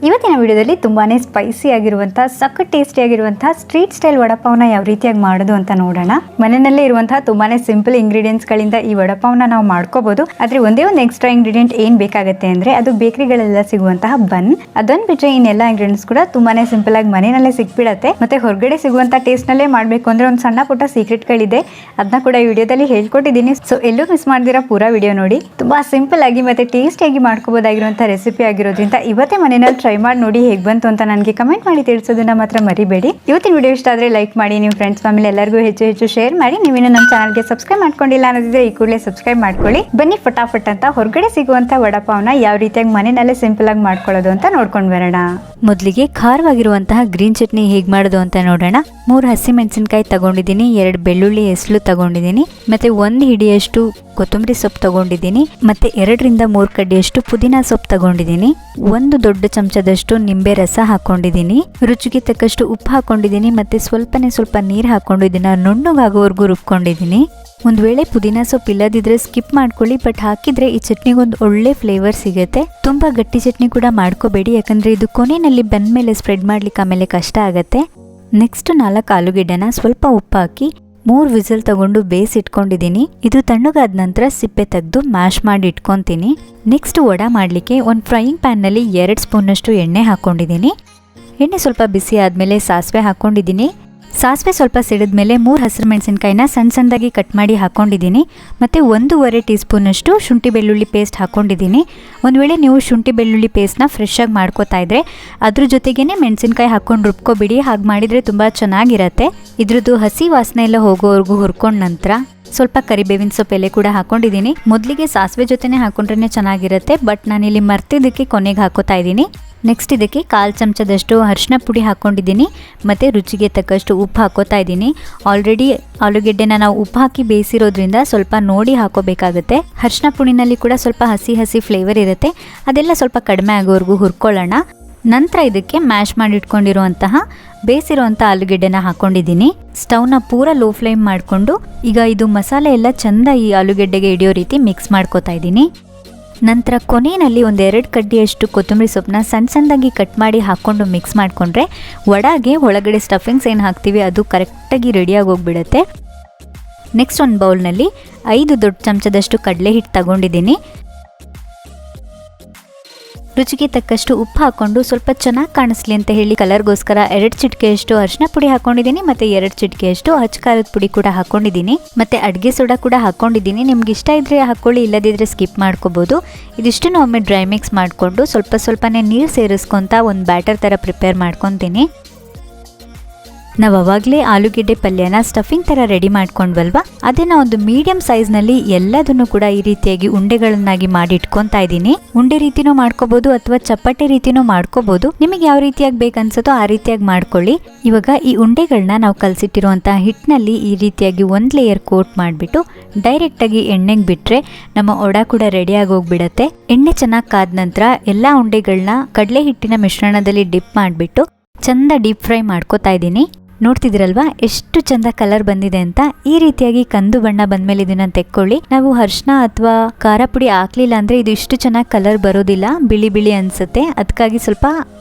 ಇವತ್ತಿನ ವಿಡಿಯೋದಲ್ಲಿ ತುಂಬಾನೇ ಸ್ಪೈಸಿ ಆಗಿರುವಂತಹ ಸಖತ್ ಟೇಸ್ಟಿ ಆಗಿರುವಂತಹ ಸ್ಟ್ರೀಟ್ ಸ್ಟೈಲ್ ವಡಪಾವ್ನ ಯಾವ ರೀತಿಯಾಗಿ ಮಾಡೋದು ಅಂತ ನೋಡೋಣ. ಮನೆಯಲ್ಲೇ ಇರುವಂತಹ ತುಂಬಾನೇ ಸಿಂಪಲ್ ಇಂಗ್ರೀಡಿಯೆಂಟ್ಸ್ ಗಳಿಂದ ಈ ವಡಪಾವ್ನ ನಾವು ಮಾಡ್ಕೋಬಹುದು. ಆದ್ರೆ ಒಂದೇ ಒಂದು ಎಕ್ಸ್ಟ್ರಾ ಇಂಗ್ರೀಡಿಯೆಂಟ್ ಏನ್ ಬೇಕಾಗುತ್ತೆ ಅಂದ್ರೆ ಅದು ಬೇಕರಿಗಳೆಲ್ಲ ಸಿಗುವಂತಹ ಬನ್. ಅದನ್ನ ಬಿಟ್ರೆ ಇನ್ನೆಲ್ಲ ಇಂಗ್ರೀಡಿಯೆಂಟ್ಸ್ ಕೂಡ ತುಂಬಾನೇ ಸಿಂಪಲ್ ಆಗಿ ಮನೆಯಲ್ಲೇ ಸಿಕ್ಬಿಡತ್ತೆ. ಮತ್ತೆ ಹೊರಗಡೆ ಸಿಗುವಂತ ಟೇಸ್ಟ್ ನಲ್ಲೇ ಮಾಡ್ಬೇಕು ಅಂದ್ರೆ ಒಂದು ಸಣ್ಣ ಪುಟ್ಟ ಸೀಕ್ರೆಟ್ ಗಳಿದೆ, ಅದನ್ನ ಕೂಡ ಈ ವಿಡಿಯೋದಲ್ಲಿ ಹೇಳ್ಕೊಟ್ಟಿದ್ದೀನಿ. ಸೊ ಎಲ್ಲೂ ಮಿಸ್ ಮಾಡ್ದಿರಾ ಪೂರಾ ವಿಡಿಯೋ ನೋಡಿ. ತುಂಬಾ ಸಿಂಪಲ್ ಆಗಿ ಮತ್ತೆ ಟೇಸ್ಟಿಯಾಗಿ ಮಾಡ್ಕೋಬಹುದಾಗಿರುವಂತಹ ರೆಸಿಪಿ ಆಗಿರೋದ್ರಿಂದ ಇವತ್ತೇ ಮನೆಯಲ್ಲಿ ಟ್ರೈ ಮಾಡಿ ನೋಡಿ ಹೇಗೆ ಬಂತು ಅಂತ ನನಗೆ ಕಮೆಂಟ್ ಮಾಡಿ ತಿಳಿಸೋದನ್ನ ಮಾತ್ರ ಮರಿಬೇಡಿ. ಇವತ್ತಿನ ವಿಡಿಯೋ ಇಷ್ಟ ಆದರೆ ಲೈಕ್ ಮಾಡಿ, ನಿಮ್ಮ ಫ್ರೆಂಡ್ಸ್ ಫ್ಯಾಮಿಲಿ ಎಲ್ಲರಿಗೂ ಹೆಚ್ಚು ಶೇರ್ ಮಾಡಿ. ನೀವೇನು ನಮ್ಮ ಚಾನಲ್ಗೆ ಸಬ್ಸ್ಕ್ರೈಬ್ ಮಾಡ್ಕೊಂಡಿಲ್ಲ ಅನ್ನೋದಿದ್ರೆ ಈ ಕೂಡಲೇ ಸಬ್ಸ್ಕ್ರೈಬ್ ಮಾಡ್ಕೊಳ್ಳಿ. ಬನ್ನಿ ಫಟಾಫಟ್ ಅಂತ ಹೊರಗಡೆ ಸಿಗುವಂತ ವಡಪಾವ್ನ ಯಾವ ರೀತಿಯಾಗಿ ಮನೆಯಲ್ಲೇ ಸಿಂಪಲ್ ಆಗಿ ಮಾಡ್ಕೊಳ್ಳೋದು ಅಂತ ನೋಡ್ಕೊಂಡು ಬರೋಣ. ಮೊದಲಿಗೆ ಖಾರವಾಗಿರುವಂತಹ ಗ್ರೀನ್ ಚಟ್ನಿ ಹೇಗೆ ಮಾಡೋದು ಅಂತ ನೋಡೋಣ. 3 ಹಸಿಮೆಣಸಿನಕಾಯಿ ತಗೊಂಡಿದ್ದೀನಿ, 2 ಬೆಳ್ಳುಳ್ಳಿ ಹೆಸರು ತಗೊಂಡಿದ್ದೀನಿ, ಮತ್ತೆ 1 ಹಿಡಿಯಷ್ಟು ಕೊತ್ತಂಬರಿ ಸೊಪ್ಪು ತಗೊಂಡಿದ್ದೀನಿ, ಮತ್ತೆ 2 ರಿಂದ 3 ಕಡ್ಡಿಯಷ್ಟು ಪುದೀನಾ ಸೊಪ್ಪು ತಗೊಂಡಿದ್ದೀನಿ, 1 ದೊಡ್ಡ ಚಮಚದಷ್ಟು ನಿಂಬೆ ರಸ ಹಾಕೊಂಡಿದ್ದೀನಿ, ರುಚಿಗೆ ತಕ್ಕಷ್ಟು ಉಪ್ಪು ಹಾಕೊಂಡಿದ್ದೀನಿ, ಮತ್ತೆ ಸ್ವಲ್ಪ ನೀರು ಹಾಕೊಂಡು ಇದನ್ನ ನುಣ್ಣಗಾಗೋವರೆಗೂ ರುಬ್ಕೊಂಡಿದ್ದೀನಿ. ಒಂದ್ ವೇಳೆ ಪುದೀನಾ ಸೊಪ್ಪು ಇಲ್ಲದಿದ್ರೆ ಸ್ಕಿಪ್ ಮಾಡ್ಕೊಳ್ಳಿ, ಬಟ್ ಹಾಕಿದ್ರೆ ಈ ಚಟ್ನಿಗೆ ಒಂದು ಒಳ್ಳೆ ಫ್ಲೇವರ್ ಸಿಗುತ್ತೆ. ತುಂಬಾ ಗಟ್ಟಿ ಚಟ್ನಿ ಕೂಡ ಮಾಡ್ಕೋಬೇಡಿ, ಯಾಕಂದ್ರೆ ಇದು ಕೊನೆಯಲ್ಲಿ ಬೆಂದ ಮೇಲೆ ಸ್ಪ್ರೆಡ್ ಮಾಡ್ಲಿಕ್ಕೆ ಆಮೇಲೆ ಕಷ್ಟ ಆಗತ್ತೆ. ನೆಕ್ಸ್ಟ್ 4 ಆಲೂಗೆಡ್ಡೆನ ಸ್ವಲ್ಪ ಉಪ್ಪು ಹಾಕಿ 3 ವಿಸಿಲ್ ತಗೊಂಡು ಬೇಯಿಸಿಟ್ಕೊಂಡಿದ್ದೀನಿ. ಇದು ತಣ್ಣಗಾದ ನಂತರ ಸಿಪ್ಪೆ ತೆಗೆದು ಮ್ಯಾಶ್ ಮಾಡಿ ಇಟ್ಕೊತೀನಿ. ನೆಕ್ಸ್ಟ್ ವಡ ಮಾಡಲಿಕ್ಕೆ ಒಂದು ಫ್ರೈಯಿಂಗ್ ಪ್ಯಾನ್ನಲ್ಲಿ 2 ಸ್ಪೂನಷ್ಟು ಎಣ್ಣೆ ಹಾಕೊಂಡಿದ್ದೀನಿ. ಎಣ್ಣೆ ಸ್ವಲ್ಪ ಬಿಸಿ ಆದಮೇಲೆ ಸಾಸಿವೆ ಹಾಕೊಂಡಿದ್ದೀನಿ. ಸಾಸಿವೆ ಸ್ವಲ್ಪ ಸಿಡಿದ್ಮೇಲೆ 3 ಹಸಿರು ಮೆಣಸಿನಕಾಯಿನ ಸಣ್ಣದಾಗಿ ಕಟ್ ಮಾಡಿ ಹಾಕೊಂಡಿದ್ದೀನಿ. ಮತ್ತು 1.5 ಟೀ ಸ್ಪೂನಷ್ಟು ಶುಂಠಿ ಬೆಳ್ಳುಳ್ಳಿ ಪೇಸ್ಟ್ ಹಾಕೊಂಡಿದ್ದೀನಿ. ಒಂದು ವೇಳೆ ನೀವು ಶುಂಠಿ ಬೆಳ್ಳುಳ್ಳಿ ಪೇಸ್ಟ್ನ ಫ್ರೆಶ್ ಆಗಿ ಮಾಡ್ಕೋತಾ ಇದ್ರೆ ಅದ್ರ ಜೊತೆಗೇನೆ ಮೆಣಸಿನಕಾಯಿ ಹಾಕೊಂಡು ರುಬ್ಕೊಬಿಡಿ. ಹಾಗೆ ಮಾಡಿದರೆ ತುಂಬ ಚೆನ್ನಾಗಿರತ್ತೆ. ಇದ್ರದ್ದು ಹಸಿ ವಾಸನೆ ಎಲ್ಲ ಹೋಗೋವರೆಗೂ ಹುರ್ಕೊಂಡ ನಂತರ ಸ್ವಲ್ಪ ಕರಿಬೇವಿನ ಸೊಪ್ಪು ಎಲೆ ಕೂಡ ಹಾಕೊಂಡಿದ್ದೀನಿ. ಮೊದಲಿಗೆ ಸಾಸಿವೆ ಜೊತೆನೆ ಹಾಕೊಂಡ್ರೆ ಚೆನ್ನಾಗಿರುತ್ತೆ, ಬಟ್ ನಾನಿಲ್ಲಿ ಮರ್ತಿದ್ದಕ್ಕೆ ಕೊನೆಗೆ ಹಾಕೋತಾ ಇದ್ದೀನಿ. ನೆಕ್ಸ್ಟ್ ಇದಕ್ಕೆ 1/4 ಚಮಚದಷ್ಟು ಅರಿಶಿನ ಪುಡಿ ಹಾಕೊಂಡಿದ್ದೀನಿ, ಮತ್ತು ರುಚಿಗೆ ತಕ್ಕಷ್ಟು ಉಪ್ಪು ಹಾಕೋತಾ ಇದ್ದೀನಿ. ಆಲ್ರೆಡಿ ಆಲೂಗೆಡ್ಡೆನ ನಾವು ಉಪ್ಪು ಹಾಕಿ ಬೇಯಿಸಿರೋದ್ರಿಂದ ಸ್ವಲ್ಪ ನೋಡಿ ಹಾಕೋಬೇಕಾಗುತ್ತೆ. ಅರಿಶಿನ ಪುಡಿನಲ್ಲಿ ಕೂಡ ಸ್ವಲ್ಪ ಹಸಿ ಫ್ಲೇವರ್ ಇರುತ್ತೆ, ಅದೆಲ್ಲ ಸ್ವಲ್ಪ ಕಡಿಮೆ ಆಗೋವರೆಗೂ ಹುರ್ಕೊಳ್ಳೋಣ. ನಂತರ ಇದಕ್ಕೆ ಮ್ಯಾಶ್ ಮಾಡಿ ಇಟ್ಕೊಂಡಿರುವಂತಹ ಬೇಯಿಸಿರುವಂಥ ಆಲೂಗೆಡ್ಡೆನ ಹಾಕೊಂಡಿದ್ದೀನಿ. ಸ್ಟವ್ನ ಪೂರ ಲೋ ಫ್ಲೇಮ್ ಮಾಡಿಕೊಂಡು ಈಗ ಇದು ಮಸಾಲೆ ಎಲ್ಲ ಚಂದ ಈ ಆಲೂಗೆಡ್ಡೆಗೆ ಹಿಡಿಯೋ ರೀತಿ ಮಿಕ್ಸ್ ಮಾಡ್ಕೋತಾ ಇದ್ದೀನಿ. ನಂತರ ಕೊನೆಯಲ್ಲಿ 1-2 ಕಡ್ಡಿಯಷ್ಟು ಕೊತ್ತಂಬರಿ ಸೊಪ್ಪನ್ನ ಸಣ್ಣದಾಗಿ ಕಟ್ ಮಾಡಿ ಹಾಕ್ಕೊಂಡು ಮಿಕ್ಸ್ ಮಾಡಿಕೊಂಡ್ರೆ ವಡಾಗೆ ಒಳಗಡೆ ಸ್ಟಫಿಂಗ್ಸ್ ಏನು ಹಾಕ್ತೀವಿ ಅದು ಕರೆಕ್ಟಾಗಿ ರೆಡಿಯಾಗಿ ಹೋಗ್ಬಿಡುತ್ತೆ. ನೆಕ್ಸ್ಟ್ ಒಂದು ಬೌಲ್ನಲ್ಲಿ 5 ದೊಡ್ಡ ಚಮಚದಷ್ಟು ಕಡಲೆ ಹಿಟ್ಟು ತಗೊಂಡಿದ್ದೀನಿ. ರುಚಿಗೆ ತಕ್ಕಷ್ಟು ಉಪ್ಪು ಹಾಕೊಂಡು ಸ್ವಲ್ಪ ಚೆನ್ನಾಗಿ ಕಾಣಿಸ್ಲಿ ಅಂತ ಹೇಳಿ ಕಲರ್ಗೋಸ್ಕರ 2 ಚಿಟಿಕೆಯಷ್ಟು ಅರಿಶಿನ ಪುಡಿ ಹಾಕೊಂಡಿದ್ದೀನಿ, ಮತ್ತೆ 2 ಚಿಟಿಕೆಯಷ್ಟು ಅಚ್ಚಕಾರದ ಪುಡಿ ಕೂಡ ಹಾಕೊಂಡಿದ್ದೀನಿ, ಮತ್ತೆ ಅಡುಗೆ ಸೋಡಾ ಕೂಡ ಹಾಕೊಂಡಿದ್ದೀನಿ. ನಿಮ್ಗೆ ಇಷ್ಟ ಇದ್ರೆ ಹಾಕೊಳ್ಳಿ, ಇಲ್ಲದಿದ್ರೆ ಸ್ಕಿಪ್ ಮಾಡ್ಕೋಬಹುದು. ಇದಿಷ್ಟನ್ನು ಒಮ್ಮೆ ಡ್ರೈ ಮಿಕ್ಸ್ ಮಾಡಿಕೊಂಡು ಸ್ವಲ್ಪನೇ ನೀರು ಸೇರಿಸ್ಕೊಂತ ಒಂದು ಬ್ಯಾಟರ್ ಥರ ಪ್ರಿಪೇರ್ ಮಾಡ್ಕೊತೀನಿ. ನಾವು ಅವಾಗಲೇ ಆಲೂಗೆಡ್ಡೆ ಪಲ್ಯನ ಸ್ಟಫಿಂಗ್ ಥರ ರೆಡಿ ಮಾಡ್ಕೊಂಡ್ವಲ್ವಾ, ಅದನ್ನ ಒಂದು ಮೀಡಿಯಂ ಸೈಜ್ನಲ್ಲಿ ಎಲ್ಲದನ್ನು ಕೂಡ ಈ ರೀತಿಯಾಗಿ ಉಂಡೆಗಳನ್ನಾಗಿ ಮಾಡಿ ಇಟ್ಕೊತಾ ಇದ್ದೀನಿ. ಉಂಡೆ ರೀತಿನೂ ಮಾಡ್ಕೋಬಹುದು ಅಥವಾ ಚಪಾತಿ ರೀತಿನೂ ಮಾಡ್ಕೋಬಹುದು, ನಿಮಗೆ ಯಾವ ರೀತಿಯಾಗಿ ಬೇಕನ್ಸುತ್ತೋ ಆ ರೀತಿಯಾಗಿ ಮಾಡ್ಕೊಳ್ಳಿ. ಇವಾಗ ಈ ಉಂಡೆಗಳನ್ನ ನಾವು ಕಲಸಿಟ್ಟಿರುವಂತಹ ಹಿಟ್ಟಿನಲ್ಲಿ ಈ ರೀತಿಯಾಗಿ 1 ಲೇಯರ್ ಕೋಟ್ ಮಾಡಿಬಿಟ್ಟು ಡೈರೆಕ್ಟಾಗಿ ಎಣ್ಣೆಗೆ ಬಿಟ್ಟರೆ ನಮ್ಮ ವಡ ಕೂಡ ರೆಡಿಯಾಗಿ ಹೋಗ್ಬಿಡತ್ತೆ. ಎಣ್ಣೆ ಚೆನ್ನಾಗಿ ಕಾದ ನಂತರ ಎಲ್ಲ ಉಂಡೆಗಳನ್ನ ಕಡಲೆ ಹಿಟ್ಟಿನ ಮಿಶ್ರಣದಲ್ಲಿ ಡಿಪ್ ಮಾಡಿಬಿಟ್ಟು ಚಂದ ಡೀಪ್ ಫ್ರೈ ಮಾಡ್ಕೋತಾ ಇದ್ದೀನಿ. ನೋಡ್ತಿದ್ದೀರಲ್ವಾ ಎಷ್ಟು ಚಂದ ಕಲರ್ ಬಂದಿದೆ ಅಂತ. ಈ ರೀತಿಯಾಗಿ ಕಂದು ಬಣ್ಣ ಬಂದ್ಮೇಲೆ ಇದನ್ನ ತೆಕ್ಕೊಳ್ಳಿ. ನಾವು ಅರಿಶಿನ ಅಥವಾ ಖಾರ ಪುಡಿ ಹಾಕ್ಲಿಲ್ಲ ಅಂದ್ರೆ ಇದು ಇಷ್ಟು ಚೆನ್ನಾಗಿ ಕಲರ್ ಬರೋದಿಲ್ಲ, ಬಿಳಿ ಅನ್ಸುತ್ತೆ. ಅದಕ್ಕಾಗಿ ಸ್ವಲ್ಪ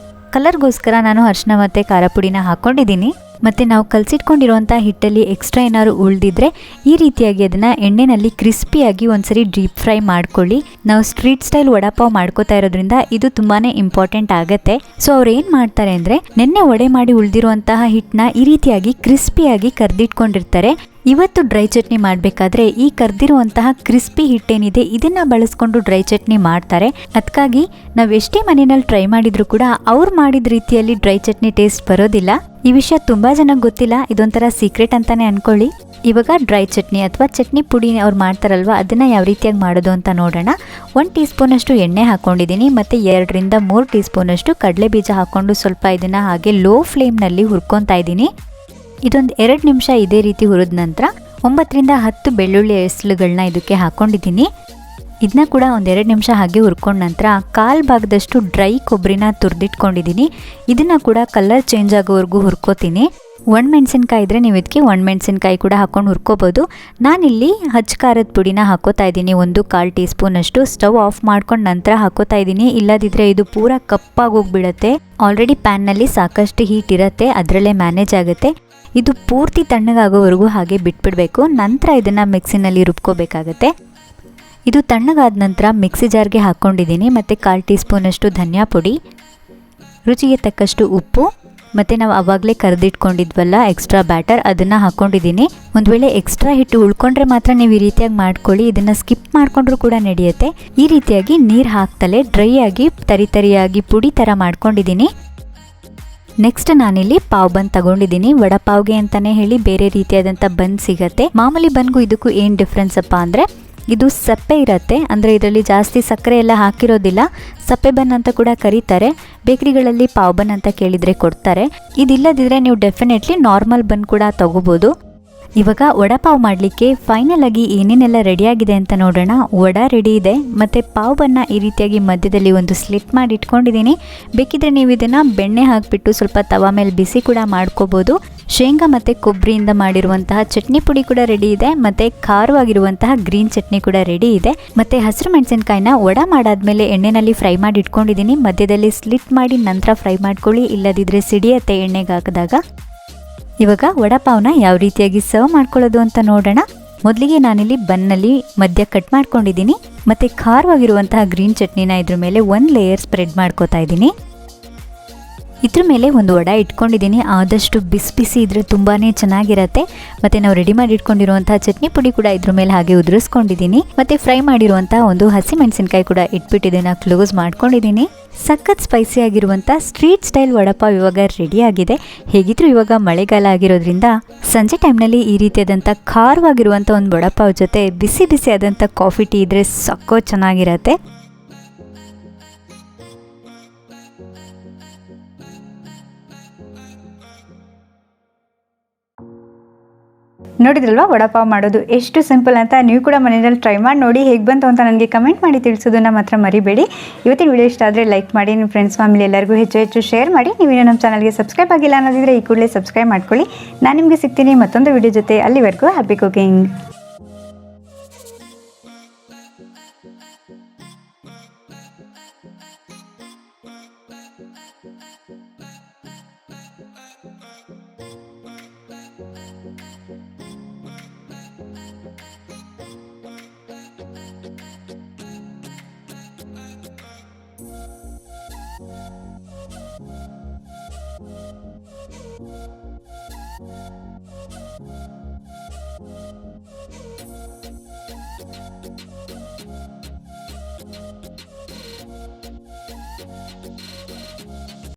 ಕಲರ್ಗೋಸ್ಕರ ನಾನು ಅರಿಶಿನ ಮತ್ತೆ ಖಾರ ಪುಡಿನ ಹಾಕೊಂಡಿದ್ದೀನಿ. ಮತ್ತೆ ನಾವು ಕಲಸಿಟ್ಕೊಂಡಿರುವಂಥ ಹಿಟ್ಟಲ್ಲಿ ಎಕ್ಸ್ಟ್ರಾ ಏನಾದ್ರು ಉಳಿದಿದ್ರೆ ಈ ರೀತಿಯಾಗಿ ಅದನ್ನ ಎಣ್ಣೆನಲ್ಲಿ ಕ್ರಿಸ್ಪಿಯಾಗಿ ಒಂದ್ಸರಿ ಡೀಪ್ ಫ್ರೈ ಮಾಡ್ಕೊಳ್ಳಿ. ನಾವು ಸ್ಟ್ರೀಟ್ ಸ್ಟೈಲ್ ವಡಾಪಾವ್ ಮಾಡ್ಕೋತಾ ಇರೋದ್ರಿಂದ ಇದು ತುಂಬಾನೇ ಇಂಪಾರ್ಟೆಂಟ್ ಆಗತ್ತೆ. ಸೊ ಅವ್ರು ಏನ್ ಮಾಡ್ತಾರೆ ಅಂದ್ರೆ ನೆನ್ನೆ ವಡೆ ಮಾಡಿ ಉಳಿದಿರುವಂತಹ ಹಿಟ್ಟನ್ನ ಈ ರೀತಿಯಾಗಿ ಕ್ರಿಸ್ಪಿಯಾಗಿ ಕರ್ದಿಟ್ಕೊಂಡಿರ್ತಾರೆ. ಇವತ್ತು ಡ್ರೈ ಚಟ್ನಿ ಮಾಡಬೇಕಾದ್ರೆ ಈ ಕರ್ದಿರುವಂತಹ ಕ್ರಿಸ್ಪಿ ಹಿಟ್ಟೇನಿದೆ ಇದನ್ನ ಬಳಸ್ಕೊಂಡು ಡ್ರೈ ಚಟ್ನಿ ಮಾಡ್ತಾರೆ. ಅದಕ್ಕಾಗಿ ನಾವು ಎಷ್ಟೇ ಮನೆಯಲ್ಲಿ ಟ್ರೈ ಮಾಡಿದ್ರು ಕೂಡ ಅವ್ರು ಮಾಡಿದ ರೀತಿಯಲ್ಲಿ ಡ್ರೈ ಚಟ್ನಿ ಟೇಸ್ಟ್ ಬರೋದಿಲ್ಲ. ಈ ವಿಷಯ ತುಂಬಾ ಜನಕ್ಕೆ ಗೊತ್ತಿಲ್ಲ, ಇದೊಂಥರ ಸೀಕ್ರೆಟ್ ಅಂತಾನೆ ಅನ್ಕೊಳ್ಳಿ. ಇವಾಗ ಡ್ರೈ ಚಟ್ನಿ ಅಥವಾ ಚಟ್ನಿ ಪುಡಿ ಅವ್ರು ಮಾಡ್ತಾರಲ್ವ ಅದನ್ನ ಯಾವ ರೀತಿಯಾಗಿ ಮಾಡೋದು ಅಂತ ನೋಡೋಣ. 1 ಟೀ ಸ್ಪೂನಷ್ಟು ಎಣ್ಣೆ ಹಾಕೊಂಡಿದ್ದೀನಿ, ಮತ್ತೆ 2 ರಿಂದ 3 ಟೀ ಸ್ಪೂನಷ್ಟು ಕಡಲೆ ಬೀಜ ಹಾಕೊಂಡು ಸ್ವಲ್ಪ ಇದನ್ನ ಹಾಗೆ ಲೋ ಫ್ಲೇಮ್ನಲ್ಲಿ ಹುರ್ಕೊತಾ ಇದ್ದೀನಿ. ಇದೊಂದು 2 ನಿಮಿಷ ಇದೇ ರೀತಿ ಹುರಿದ ನಂತರ 9 ರಿಂದ 10 ಬೆಳ್ಳುಳ್ಳಿ ಎಸಳುಗಳನ್ನ ಇದಕ್ಕೆ ಹಾಕೊಂಡಿದ್ದೀನಿ. ಇದನ್ನ ಕೂಡ 1-2 ನಿಮಿಷ ಹಾಗೆ ಹುರ್ಕೊಂಡ ನಂತರ 1/4 ಭಾಗದಷ್ಟು ಡ್ರೈ ಕೊಬ್ಬರಿನ ತುರಿದಿಟ್ಕೊಂಡಿದ್ದೀನಿ. ಇದನ್ನ ಕೂಡ ಕಲರ್ ಚೇಂಜ್ ಆಗೋವರೆಗೂ ಹುರ್ಕೋತೀನಿ. ಒಣಮೆಣಸಿನ್ಕಾಯಿ ಇದ್ದರೆ ನೀವು ಇದಕ್ಕೆ ಒಣಮೆಣಸಿನ್ಕಾಯಿ ಕೂಡ ಹಾಕ್ಕೊಂಡು ಹುರ್ಕೋಬೋದು. ನಾನಿಲ್ಲಿ ಹಚ್ಚ ಖಾರದ ಪುಡಿನ ಹಾಕೋತಾ ಇದ್ದೀನಿ, 1/4 ಟೀ ಸ್ಪೂನಷ್ಟು. ಸ್ಟವ್ ಆಫ್ ಮಾಡ್ಕೊಂಡು ನಂತರ ಹಾಕೋತಾ ಇದ್ದೀನಿ, ಇಲ್ಲದಿದ್ದರೆ ಇದು ಪೂರ ಕಪ್ಪಾಗಿ ಹೋಗ್ಬಿಡುತ್ತೆ. ಆಲ್ರೆಡಿ ಪ್ಯಾನ್ನಲ್ಲಿ ಸಾಕಷ್ಟು ಹೀಟ್ ಇರುತ್ತೆ, ಅದರಲ್ಲೇ ಮ್ಯಾನೇಜ್ ಆಗುತ್ತೆ. ಇದು ಪೂರ್ತಿ ತಣ್ಣಗಾಗೋವರೆಗೂ ಹಾಗೆ ಬಿಟ್ಬಿಡಬೇಕು. ನಂತರ ಇದನ್ನು ಮಿಕ್ಸಿನಲ್ಲಿ ರುಬ್ಕೋಬೇಕಾಗತ್ತೆ. ಇದು ತಣ್ಣಗಾದ ನಂತರ ಮಿಕ್ಸಿ ಜಾರ್ಗೆ ಹಾಕ್ಕೊಂಡಿದ್ದೀನಿ. ಮತ್ತು 1/4 ಟೀ ಸ್ಪೂನಷ್ಟು ಧನಿಯಾ ಪುಡಿ, ರುಚಿಗೆ ತಕ್ಕಷ್ಟು ಉಪ್ಪು, ಮತ್ತು ನಾವು ಆವಾಗಲೇ ಕರೆದಿಟ್ಕೊಂಡಿದ್ವಲ್ಲ ಎಕ್ಸ್ಟ್ರಾ ಬ್ಯಾಟರ್, ಅದನ್ನು ಹಾಕ್ಕೊಂಡಿದ್ದೀನಿ. ಒಂದು ವೇಳೆ ಎಕ್ಸ್ಟ್ರಾ ಹಿಟ್ಟು ಉಳ್ಕೊಂಡ್ರೆ ಮಾತ್ರ ನೀವು ಈ ರೀತಿಯಾಗಿ ಮಾಡ್ಕೊಳ್ಳಿ, ಇದನ್ನು ಸ್ಕಿಪ್ ಮಾಡಿಕೊಂಡ್ರೂ ಕೂಡ ನಡೆಯುತ್ತೆ. ಈ ರೀತಿಯಾಗಿ ನೀರು ಹಾಕ್ತಲೇ ಡ್ರೈ ಆಗಿ ತರಿಯಾಗಿ ಪುಡಿ ಥರ ಮಾಡ್ಕೊಂಡಿದ್ದೀನಿ. ನೆಕ್ಸ್ಟ್ ನಾನಿಲ್ಲಿ ಪಾವ್ ಬನ್ ತಗೊಂಡಿದ್ದೀನಿ. ವಡಪಾವ್ಗೆ ಅಂತಲೇ ಹೇಳಿ ಬೇರೆ ರೀತಿಯಾದಂಥ ಬನ್ ಸಿಗತ್ತೆ. ಮಾಮೂಲಿ ಬನ್ಗೂ ಇದಕ್ಕೂ ಏನು ಡಿಫ್ರೆನ್ಸ್ ಅಪ್ಪ ಅಂದರೆ ಇದು ಸಪ್ಪೆ ಇರುತ್ತೆ, ಅಂದರೆ ಇದರಲ್ಲಿ ಜಾಸ್ತಿ ಸಕ್ಕರೆ ಎಲ್ಲ ಹಾಕಿರೋದಿಲ್ಲ. ಸಪ್ಪೆ ಬನ್ ಅಂತ ಕೂಡ ಕರೀತಾರೆ. ಬೇಕ್ರಿಗಳಲ್ಲಿ ಪಾವ್ ಬನ್ ಅಂತ ಕೇಳಿದರೆ ಕೊಡ್ತಾರೆ. ಇದಿಲ್ಲದಿದ್ದರೆ ನೀವು ಡೆಫಿನೆಟ್ಲಿ ನಾರ್ಮಲ್ ಬನ್ ಕೂಡ ತಗೋಬೋದು. ಇವಾಗ ವಡಪಾವ್ ಮಾಡಲಿಕ್ಕೆ ಫೈನಲ್ ಆಗಿ ಏನೇನೆಲ್ಲ ರೆಡಿಯಾಗಿದೆ ಅಂತ ನೋಡೋಣ. ವಡ ರೆಡಿ ಇದೆ, ಮತ್ತು ಪಾವ್ ಬನ್ನ ಈ ರೀತಿಯಾಗಿ ಮಧ್ಯದಲ್ಲಿ ಒಂದು ಸ್ಲಿಟ್ ಮಾಡಿ ಇಟ್ಕೊಂಡಿದ್ದೀನಿ. ಬೇಕಿದ್ರೆ ನೀವು ಇದನ್ನು ಬೆಣ್ಣೆ ಹಾಕಿಬಿಟ್ಟು ಸ್ವಲ್ಪ ತವಾ ಮೇಲೆ ಬಿಸಿ ಕೂಡ ಮಾಡ್ಕೋಬೋದು. ಶೇಂಗಾ ಮತ್ತು ಕೊಬ್ಬರಿಯಿಂದ ಮಾಡಿರುವಂತಹ ಚಟ್ನಿ ಪುಡಿ ಕೂಡ ರೆಡಿ ಇದೆ, ಮತ್ತು ಖಾರವಾಗಿರುವಂತಹ ಗ್ರೀನ್ ಚಟ್ನಿ ಕೂಡ ರೆಡಿ ಇದೆ. ಮತ್ತು ಹಸಿರು ಮೆಣಸಿನ್ಕಾಯಿನ ವಡ ಮಾಡಾದ್ಮೇಲೆ ಎಣ್ಣೆಯಲ್ಲಿ ಫ್ರೈ ಮಾಡಿ ಇಟ್ಕೊಂಡಿದ್ದೀನಿ. ಮಧ್ಯದಲ್ಲಿ ಸ್ಲಿಟ್ ಮಾಡಿ ನಂತರ ಫ್ರೈ ಮಾಡ್ಕೊಳ್ಳಿ, ಇಲ್ಲದಿದ್ದರೆ ಸಿಡಿಯತ್ತೆ ಎಣ್ಣೆಗೆ ಹಾಕಿದಾಗ. ಇವಾಗ ವಡಪಾವ್ನ ಯಾವ ರೀತಿಯಾಗಿ ಸರ್ವ್ ಮಾಡ್ಕೊಳ್ಳೋದು ಅಂತ ನೋಡೋಣ. ಮೊದಲಿಗೆ ನಾನಿಲ್ಲಿ ಬನ್ನಲ್ಲಿ ಮಧ್ಯ ಕಟ್ ಮಾಡ್ಕೊಂಡಿದ್ದೀನಿ, ಮತ್ತು ಖಾರವಾಗಿರುವಂತಹ ಗ್ರೀನ್ ಚಟ್ನಿನ ಇದ್ರ ಮೇಲೆ 1 ಲೇಯರ್ ಸ್ಪ್ರೆಡ್ ಮಾಡ್ಕೋತಾ ಇದ್ದೀನಿ. ಇದ್ರ ಮೇಲೆ ಒಂದು ವಡ ಇಟ್ಕೊಂಡಿದ್ದೀನಿ. ಆದಷ್ಟು ಬಿಸಿ ಬಿಸಿ ಇದ್ರೆ ತುಂಬಾ ಚೆನ್ನಾಗಿರುತ್ತೆ. ಮತ್ತು ನಾವು ರೆಡಿ ಮಾಡಿ ಇಟ್ಕೊಂಡಿರುವಂತಹ ಚಟ್ನಿ ಪುಡಿ ಕೂಡ ಇದ್ರ ಮೇಲೆ ಹಾಗೆ ಉದುರಿಸ್ಕೊಂಡಿದ್ದೀನಿ. ಮತ್ತು ಫ್ರೈ ಮಾಡಿರುವಂತಹ ಒಂದು ಹಸಿ ಮೆಣಸಿನ್ಕಾಯಿ ಕೂಡ ಇಟ್ಬಿಟ್ಟು ಇದನ್ನು ಕ್ಲೋಸ್ ಮಾಡ್ಕೊಂಡಿದ್ದೀನಿ. ಸಖತ್ ಸ್ಪೈಸಿ ಆಗಿರುವಂಥ ಸ್ಟ್ರೀಟ್ ಸ್ಟೈಲ್ ವಡಪಾವ್ ಇವಾಗ ರೆಡಿ ಆಗಿದೆ. ಹೇಗಿದ್ರು ಇವಾಗ ಮಳೆಗಾಲ ಆಗಿರೋದ್ರಿಂದ ಸಂಜೆ ಟೈಮ್ನಲ್ಲಿ ಈ ರೀತಿಯಾದಂಥ ಖಾರವಾಗಿರುವಂಥ ಒಂದು ವಡಪಾವ್ ಜೊತೆ ಬಿಸಿ ಬಿಸಿ ಆದಂಥ ಕಾಫಿ ಟೀ ಇದ್ದರೆ ಸಕ್ಕೋ ಚೆನ್ನಾಗಿರತ್ತೆ. ನೋಡಿದ್ರಲ್ವಾ ವಡಪಾವ್ ಮಾಡೋದು ಎಷ್ಟು ಸಿಂಪಲ್ ಅಂತ. ನೀವು ಕೂಡ ಮನೆಯಲ್ಲಿ ಟ್ರೈ ಮಾಡಿ ನೋಡಿ, ಹೇಗೆ ಬಂತು ಅಂತ ನನಗೆ ಕಮೆಂಟ್ ಮಾಡಿ ತಿಳಿಸೋದನ್ನು ಮಾತ್ರ ಮರಿಬೇಡಿ. ಇವತ್ತಿನ ವಿಡಿಯೋ ಇಷ್ಟ ಆದರೆ ಲೈಕ್ ಮಾಡಿ, ನಿಮ್ಮ ಫ್ರೆಂಡ್ಸ್ ಫ್ಯಾಮಿಲಿ ಎಲ್ಲರಿಗೂ ಹೆಚ್ಚು ಶೇರ್ ಮಾಡಿ. ನೀವೇನೋ ನಮ್ಮ ಚಾನಲ್ಗೆ ಸಬ್ಸ್ಕ್ರೈಬ್ ಆಗಿಲ್ಲ ಅನ್ನೋದಿದ್ರೆ ಈ ಕೂಡಲೇ ಸಬ್ಸ್ಕ್ರೈಬ್ ಮಾಡ್ಕೊಳ್ಳಿ. ನಾನು ನಿಮಗೆ ಸಿಗ್ತೀನಿ ಮತ್ತೊಂದು ವಿಡಿಯೋ ಜೊತೆ. ಅಲ್ಲಿವರೆಗೂ ಹ್ಯಾಪಿ ಕುಕಿಂಗ್.